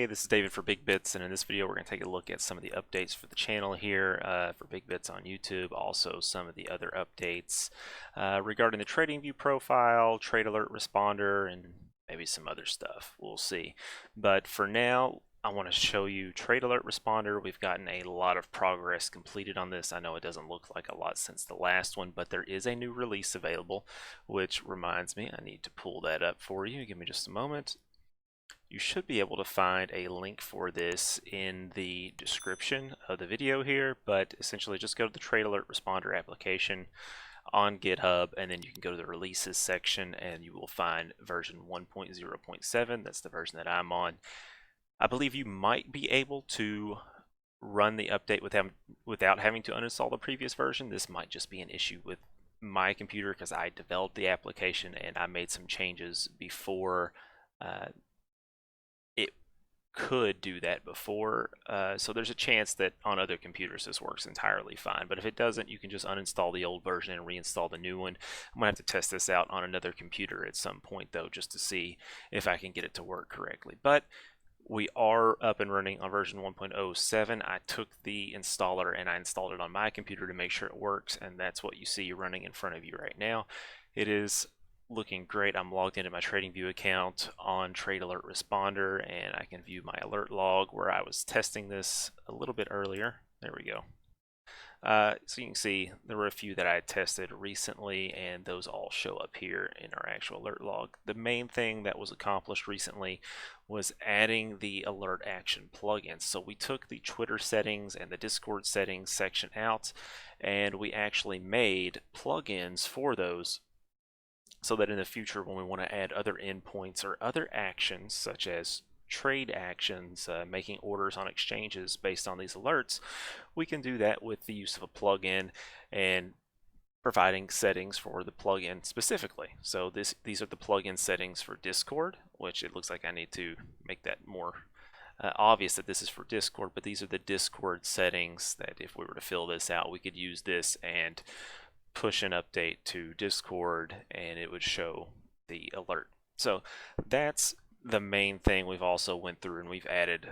Hey, this is David for Big Bits, and in this video we're going to take a look at some of the updates for the channel here for Big Bits on YouTube, also some of the other updates regarding the TradingView profile, Trade Alert Responder, and maybe some other stuff. We'll see. But for now, I want to show you Trade Alert Responder. We've gotten a lot of progress completed on this. I know it doesn't look like a lot since the last one, but there is a new release available, which reminds me I need to pull that up for you. Give me just a moment. You should be able to find a link for this in the description of the video here, but essentially just go to the Trade Alert Responder application on GitHub, and then you can go to the releases section and you will find version 1.0.7. That's the version that I'm on. I believe you might be able to run the update without having to uninstall the previous version. This might just be an issue with my computer because I developed the application and I made some changes before it could do that before, so there's a chance that on other computers this works entirely fine, but if it doesn't, you can just uninstall the old version and reinstall the new one. I'm gonna have to test this out on another computer at some point though, just to see if I can get it to work correctly. But we are up and running on version 1.07. I took the installer and I installed it on my computer to make sure it works, and that's what you see running in front of you right now. It is looking great. I'm logged into my TradingView account on Trade Alert Responder, and I can view my alert log where I was testing this a little bit earlier. There we go. So you can see there were a few that I had tested recently, and those all show up here in our actual alert log. The main thing that was accomplished recently was adding the alert action plugins. So we took the Twitter settings and the Discord settings section out, and we actually made plugins for those, so that in the future when we want to add other endpoints or other actions such as trade actions, making orders on exchanges based on these alerts, we can do that with the use of a plugin and providing settings for the plugin specifically. So these are the plugin settings for Discord, which it looks like I need to make that more obvious that this is for Discord, but these are the Discord settings that if we were to fill this out, we could use this and push an update to Discord and it would show the alert. So that's the main thing. We've also went through and we've added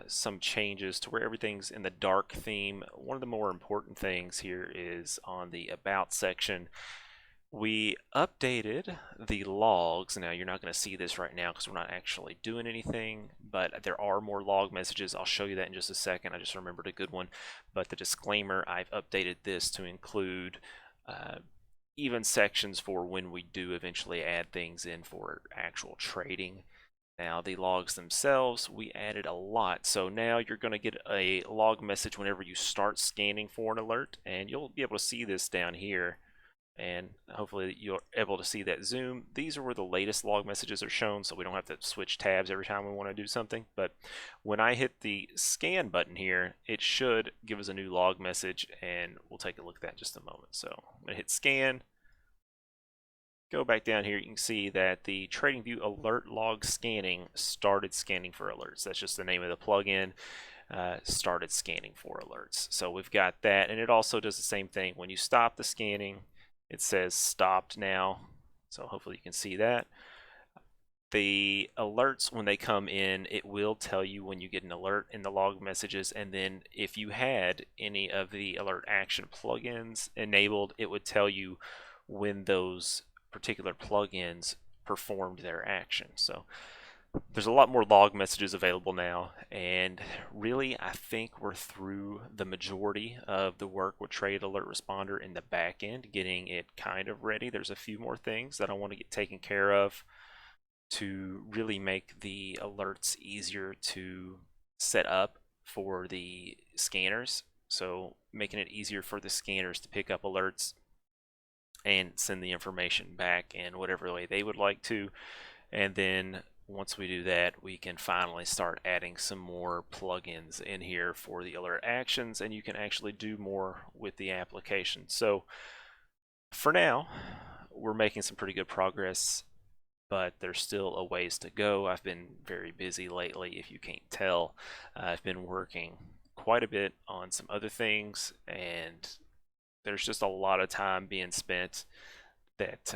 some changes to where everything's in the dark theme. One of the more important things here is on the About section. We updated the logs. Now you're not going to see this right now because we're not actually doing anything, but there are more log messages. I'll show you that in just a second. I just remembered a good one. But the disclaimer, I've updated this to include even sections for when we do eventually add things in for actual trading. Now the logs themselves, we added a lot. So now you're going to get a log message whenever you start scanning for an alert, and you'll be able to see this down here, and hopefully you're able to see that zoom. These are where the latest log messages are shown, so we don't have to switch tabs every time we want to do something. But when I hit the scan button here, it should give us a new log message, and we'll take a look at that in just a moment. So I'm going to hit scan. Go back down here, you can see that the TradingView alert log scanning started scanning for alerts. That's just the name of the plugin. Started scanning for alerts. So we've got that, and it also does the same thing. When you stop the scanning, it says stopped now. So hopefully you can see that. The alerts, when they come in, it will tell you when you get an alert in the log messages, and then if you had any of the alert action plugins enabled, it would tell you when those particular plugins performed their action. So there's a lot more log messages available now, and really I think we're through the majority of the work with Trade Alert Responder in the back end, getting it kind of ready. There's a few more things that I want to get taken care of to really make the alerts easier to set up for the scanners. So making it easier for the scanners to pick up alerts and send the information back in whatever way they would like to. And then once we do that, we can finally start adding some more plugins in here for the alert actions, and you can actually do more with the application. So for now, we're making some pretty good progress, but there's still a ways to go. I've been very busy lately, if you can't tell. I've been working quite a bit on some other things, and there's just a lot of time being spent that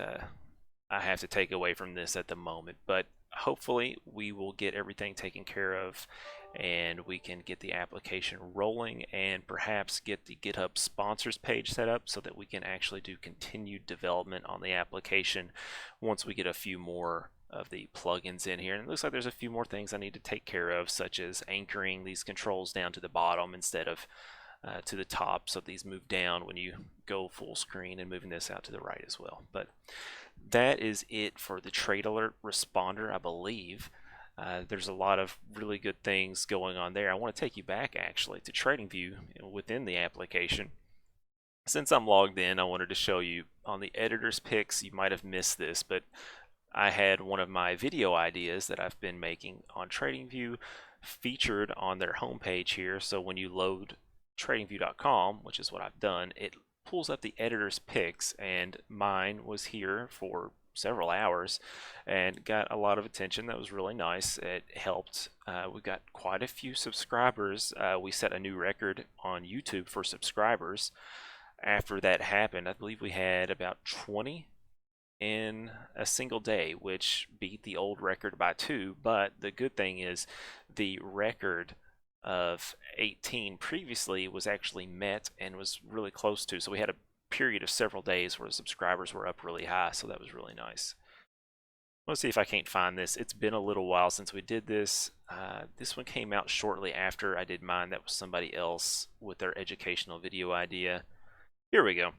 I have to take away from this at the moment. But hopefully we will get everything taken care of and we can get the application rolling and perhaps get the GitHub sponsors page set up so that we can actually do continued development on the application once we get a few more of the plugins in here. And it looks like there's a few more things I need to take care of, such as anchoring these controls down to the bottom instead of to the top, so these move down when you go full screen, and moving this out to the right as well. But that is it for the Trade Alert Responder, I believe. There's a lot of really good things going on there. I want to take you back actually to TradingView within the application. Since I'm logged in, I wanted to show you on the editor's picks. You might have missed this, but I had one of my video ideas that I've been making on TradingView featured on their homepage here. So when you load TradingView.com, which is what I've done, it pulls up the editor's picks, and mine was here for several hours and got a lot of attention. That was really nice. It helped. We got quite a few subscribers. We set a new record on YouTube for subscribers. After that happened, I believe we had about 20 in a single day, which beat the old record by 2. But the good thing is the record of 18 previously was actually met and was really close to. So we had a period of several days where the subscribers were up really high, so that was really nice. Let's see if I can't find this. It's been a little while since we did this. This one came out shortly after I did mine. That was somebody else with their educational video idea. Here we go.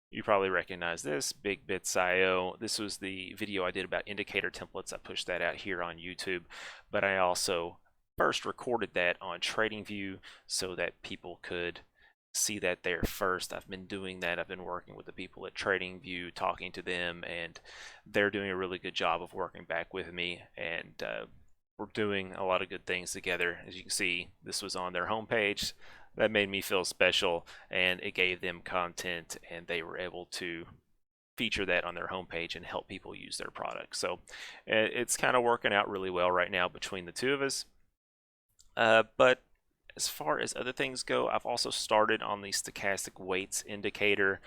You probably recognize this, Big Bits IO. This was the video I did about indicator templates. I pushed that out here on YouTube, but I also first recorded that on TradingView so that people could see that there first. I've been doing that. I've been working with the people at TradingView, talking to them, and they're doing a really good job of working back with me, and we're doing a lot of good things together. As you can see, this was on their homepage. That made me feel special, and it gave them content, and they were able to feature that on their homepage and help people use their products. So it's kind of working out really well right now between the two of us. But as far as other things go, I've also started on the stochastic weights indicator.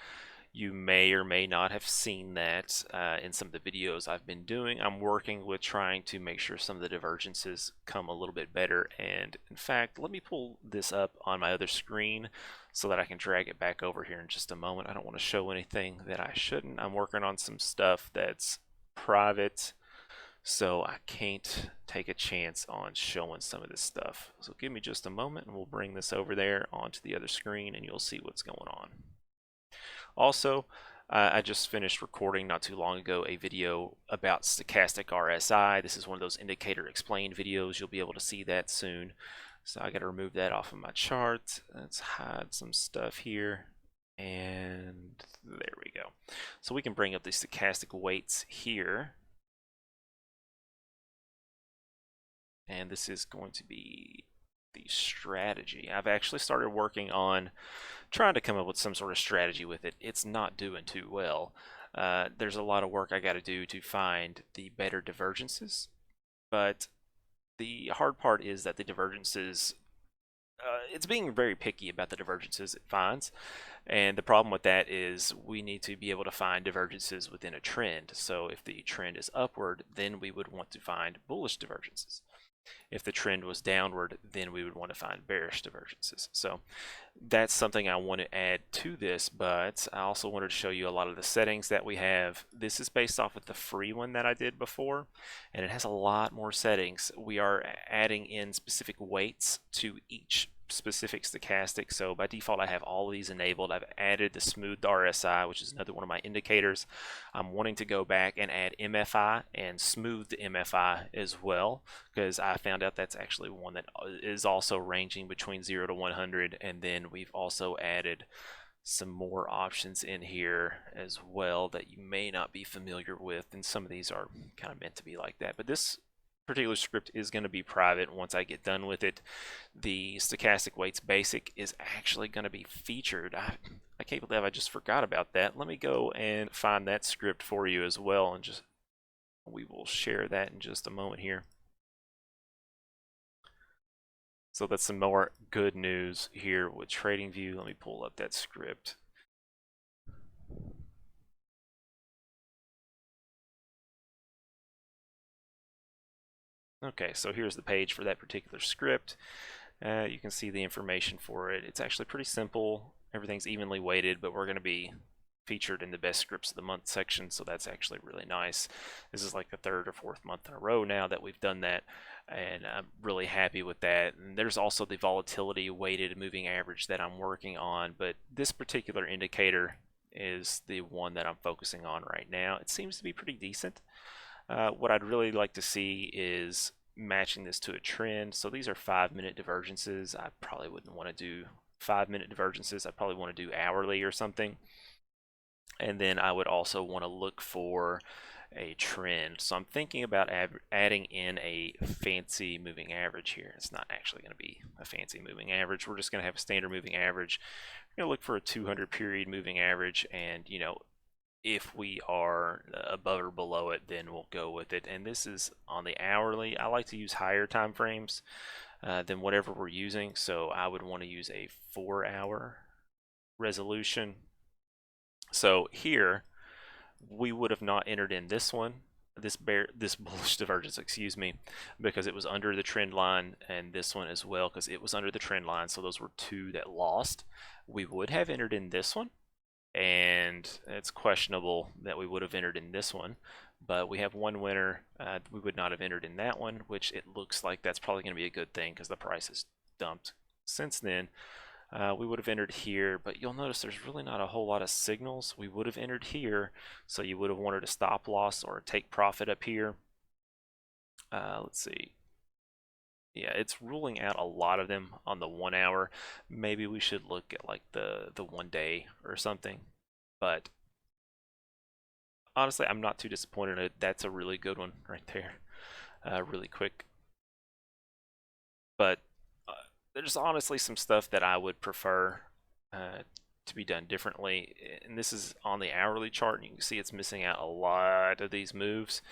You may or may not have seen that in some of the videos I've been doing. I'm working with trying to make sure some of the divergences come a little bit better. And in fact, let me pull this up on my other screen so that I can drag it back over here in just a moment. I don't want to show anything that I shouldn't. I'm working on some stuff that's private, so I can't take a chance on showing some of this stuff. So give me just a moment and we'll bring this over there onto the other screen and you'll see what's going on. Also, I just finished recording not too long ago a video about stochastic RSI. This is one of those indicator explained videos. You'll be able to see that soon. So I got to remove that off of my chart. Let's hide some stuff here. And there we go. So we can bring up the stochastic weights here. And this is going to be the strategy. I've actually started working on trying to come up with some sort of strategy with it. It's not doing too well. There's a lot of work I got to do to find the better divergences, but the hard part is that the divergences, it's being very picky about the divergences it finds, and the problem with that is we need to be able to find divergences within a trend. So if the trend is upward, then we would want to find bullish divergences. If the trend was downward, then we would want to find bearish divergences. So that's something I want to add to this, but I also wanted to show you a lot of the settings that we have. This is based off of the free one that I did before, and it has a lot more settings. We are adding in specific weights to each specific stochastic. So by default, I have all of these enabled. I've added the smoothed RSI, which is another one of my indicators. I'm wanting to go back and add MFI and smooth the MFI as well, because I found out that's actually one that is also ranging between 0 to 100. And then we've also added some more options in here as well that you may not be familiar with, and some of these are kind of meant to be like that. But this particular script is going to be private once I get done with it. The stochastic weights basic is actually going to be featured. I can't believe I just forgot about that. Let me go and find that script for you as well, and we will share that in just a moment here. So that's some more good news here with TradingView. Let me pull up that script. Okay, so here's the page for that particular script. You can see the information for it. It's actually pretty simple. Everything's evenly weighted, but we're going to be featured in the best scripts of the month section, so that's actually really nice. This is like the third or fourth month in a row now that we've done that, and I'm really happy with that. And there's also the volatility weighted moving average that I'm working on, but this particular indicator is the one that I'm focusing on right now. It seems to be pretty decent. What I'd really like to see is matching this to a trend. So these are 5-minute divergences. I probably wouldn't want to do 5-minute divergences. I probably want to do hourly or something. And then I would also want to look for a trend. So I'm thinking about adding in a fancy moving average here. It's not actually going to be a fancy moving average. We're just going to have a standard moving average. We're going to look for a 200 period moving average, and if we are above or below it, then we'll go with it. And this is on the hourly. I like to use higher time frames than whatever we're using, so I would want to use a 4-hour resolution. So here we would have not entered in this one, this bullish divergence, excuse me, because it was under the trend line, and this one as well because it was under the trend line. So those were two that lost. We would have entered in this one, and it's questionable that we would have entered in this one, but we have one winner. We would not have entered in that one, which it looks like that's probably going to be a good thing because the price has dumped since then. We would have entered here, but you'll notice there's really not a whole lot of signals. We would have entered here, so you would have wanted a stop loss or a take profit up here. Let's see. Yeah, it's ruling out a lot of them on the 1 hour. Maybe we should look at like the 1 day or something. But honestly, I'm not too disappointed. That's a really good one right there. Really quick. But there's honestly some stuff that I would prefer to be done differently. And this is on the hourly chart, and you can see it's missing out a lot of these moves.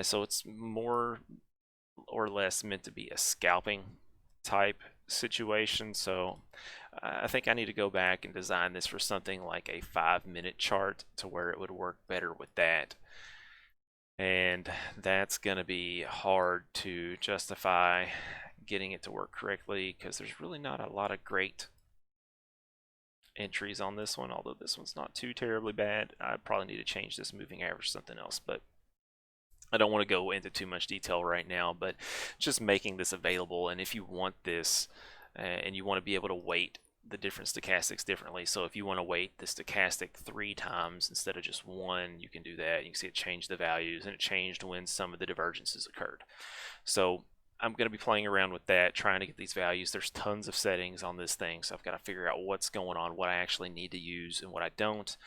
So it's more or less meant to be a scalping type situation. So I think I need to go back and design this for something like a 5-minute chart to where it would work better with that. And that's going to be hard to justify getting it to work correctly because there's really not a lot of great entries on this one, although this one's not too terribly bad. I probably need to change this moving average to something else, but I don't want to go into too much detail right now, but just making this available. And if you want this and you want to be able to weight the different stochastics differently, so if you want to weight the stochastic 3 times instead of just 1, you can do that. You can see it changed the values, and it changed when some of the divergences occurred. So I'm going to be playing around with that, trying to get these values. There's tons of settings on this thing, so I've got to figure out what's going on, what I actually need to use and what I don't.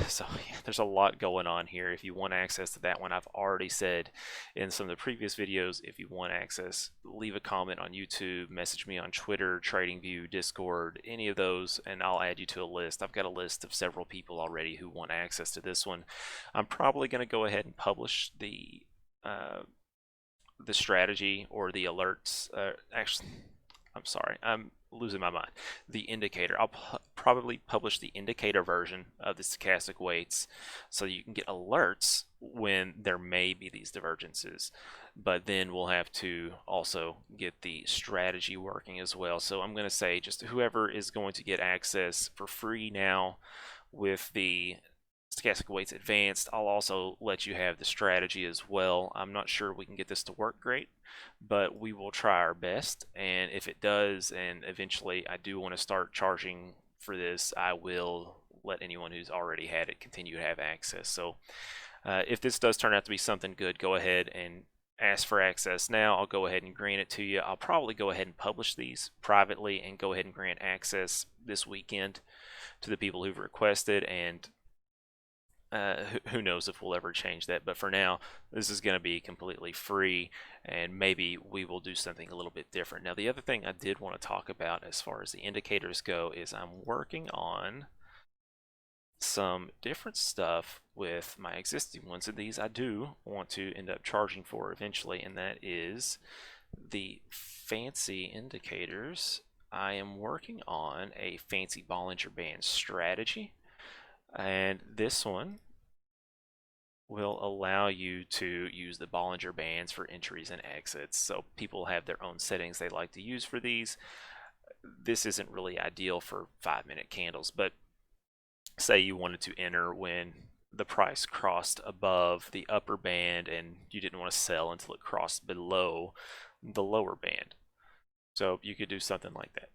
So yeah, there's a lot going on here. If you want access to that one, I've already said in some of the previous videos, if you want access, leave a comment on YouTube, message me on Twitter, TradingView, Discord, any of those, and I'll add you to a list. I've got a list of several people already who want access to this one. I'm probably going to go ahead and publish the strategy or the alerts. Actually, I'm sorry, I'm losing my mind. The indicator. I'll probably publish the indicator version of the stochastic weights so you can get alerts when there may be these divergences. But then we'll have to also get the strategy working as well. So I'm going to say just whoever is going to get access for free now with the stochastic weights advanced, I'll also let you have the strategy as well. I'm not sure we can get this to work great, but we will try our best. And if it does, and eventually I do want to start charging for this, I will let anyone who's already had it continue to have access. So if this does turn out to be something good, go ahead and ask for access now. I'll go ahead and grant it to you. I'll probably go ahead and publish these privately and go ahead and grant access this weekend to the people who've requested, and who knows if we'll ever change that. But for now, this is going to be completely free, and maybe we will do something a little bit different. Now, the other thing I did want to talk about as far as the indicators go is I'm working on some different stuff with my existing ones, and these I do want to end up charging for eventually, and that is the fancy indicators. I am working on a fancy Bollinger Band strategy, and this one will allow you to use the Bollinger Bands for entries and exits. So people have their own settings they like to use for these. This isn't really ideal for 5-minute candles, but say you wanted to enter when the price crossed above the upper band and you didn't want to sell until it crossed below the lower band. So you could do something like that.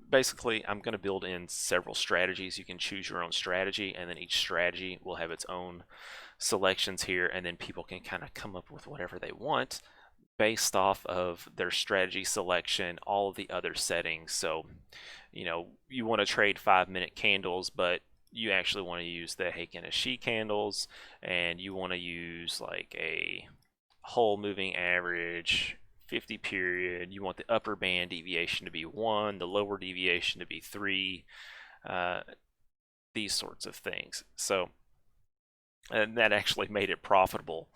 Basically, I'm going to build in several strategies. You can choose your own strategy, and then each strategy will have its own selections here, and then people can kind of come up with whatever they want based off of their strategy selection, all of the other settings. So, you know, you want to trade 5-minute candles, but you actually want to use the Heikin Ashi candles, and you want to use like a whole moving average 50 period. You want the upper band deviation to be 1, the lower deviation to be 3, these sorts of things. So, and that actually made it profitable.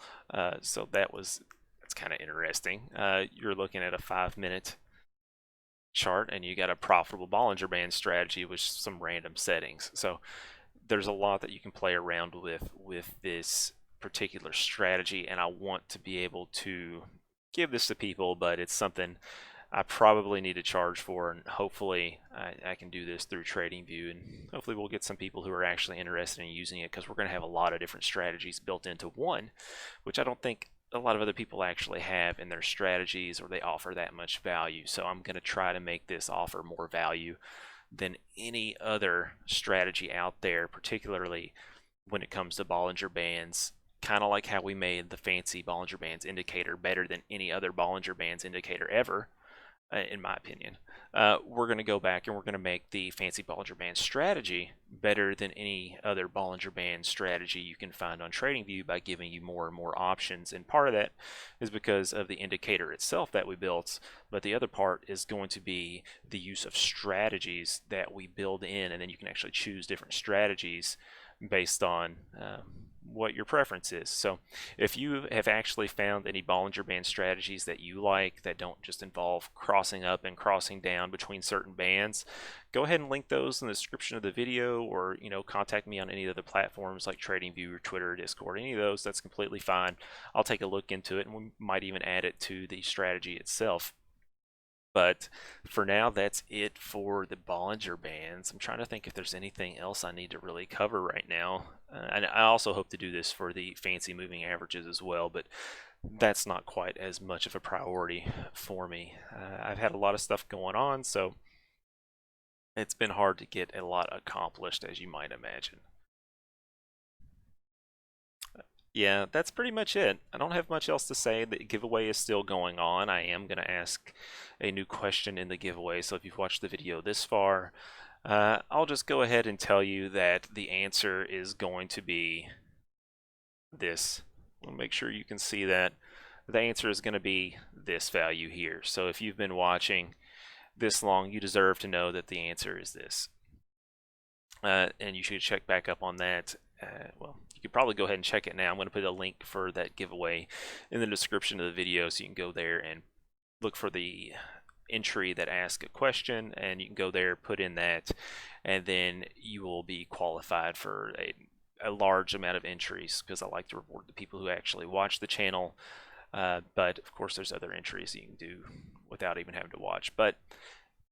So that's kind of interesting. You're looking at a 5-minute chart and you got a profitable Bollinger Band strategy with some random settings. So there's a lot that you can play around with this particular strategy, and I want to be able to give this to people, but it's something I probably need to charge for, and hopefully I can do this through TradingView, and hopefully we'll get some people who are actually interested in using it, because we're going to have a lot of different strategies built into one, which I don't think a lot of other people actually have in their strategies, or they offer that much value. So I'm going to try to make this offer more value than any other strategy out there, particularly when it comes to Bollinger Bands. Kind of like how we made the fancy Bollinger Bands indicator better than any other Bollinger Bands indicator ever, in my opinion. We're going to go back and we're going to make the fancy Bollinger Band strategy better than any other Bollinger Band strategy you can find on TradingView by giving you more and more options. And part of that is because of the indicator itself that we built, but the other part is going to be the use of strategies that we build in, and then you can actually choose different strategies based on what your preference is. So if you have actually found any Bollinger Band strategies that you like that don't just involve crossing up and crossing down between certain bands, go ahead and link those in the description of the video, or contact me on any other platforms like TradingView or Twitter or Discord. Any of those, that's completely fine. I'll take a look into it, and we might even add it to the strategy itself. But for now, that's it for the Bollinger Bands. I'm trying to think if there's anything else I need to really cover right now. And I also hope to do this for the fancy moving averages as well, but that's not quite as much of a priority for me. I've had a lot of stuff going on, so it's been hard to get a lot accomplished, as you might imagine. Yeah, that's pretty much it. I don't have much else to say. The giveaway is still going on. I am going to ask a new question in the giveaway, so if you've watched the video this far, I'll just go ahead and tell you that the answer is going to be this. I'll make sure you can see that. The answer is going to be this value here. So if you've been watching this long, you deserve to know that the answer is this. And you should check back up on that. Well, you could probably go ahead and check it now. I'm going to put a link for that giveaway in the description of the video, so you can go there and look for the entry that asks a question, and you can go there, put in that, and then you will be qualified for a large amount of entries, because I like to reward the people who actually watch the channel. But of course, there's other entries you can do without even having to watch. But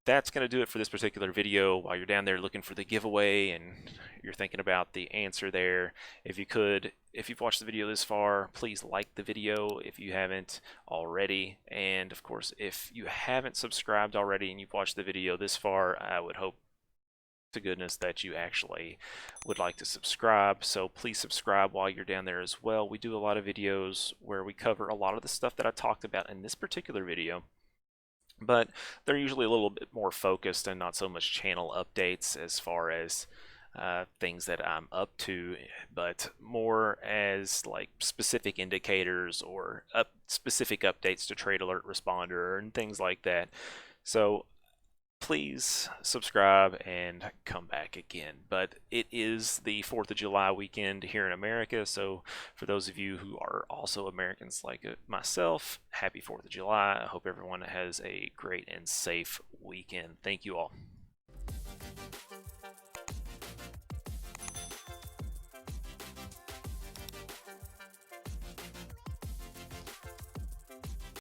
that's going to do it for this particular video. While you're down there looking for the giveaway and you're thinking about the answer there, if you've watched the video this far, please like the video if you haven't already. And of course, if you haven't subscribed already and you've watched the video this far, I would hope to goodness that you actually would like to subscribe. So please subscribe while you're down there as well. We do a lot of videos where we cover a lot of the stuff that I talked about in this particular video, but they're usually a little bit more focused and not so much channel updates as far as things that I'm up to, but more as like specific indicators or specific updates to Trade Alert Responder and things like that. So please subscribe and come back again. But it is the 4th of July weekend here in America, so for those of you who are also Americans like myself, happy 4th of July. I hope everyone has a great and safe weekend. Thank you all.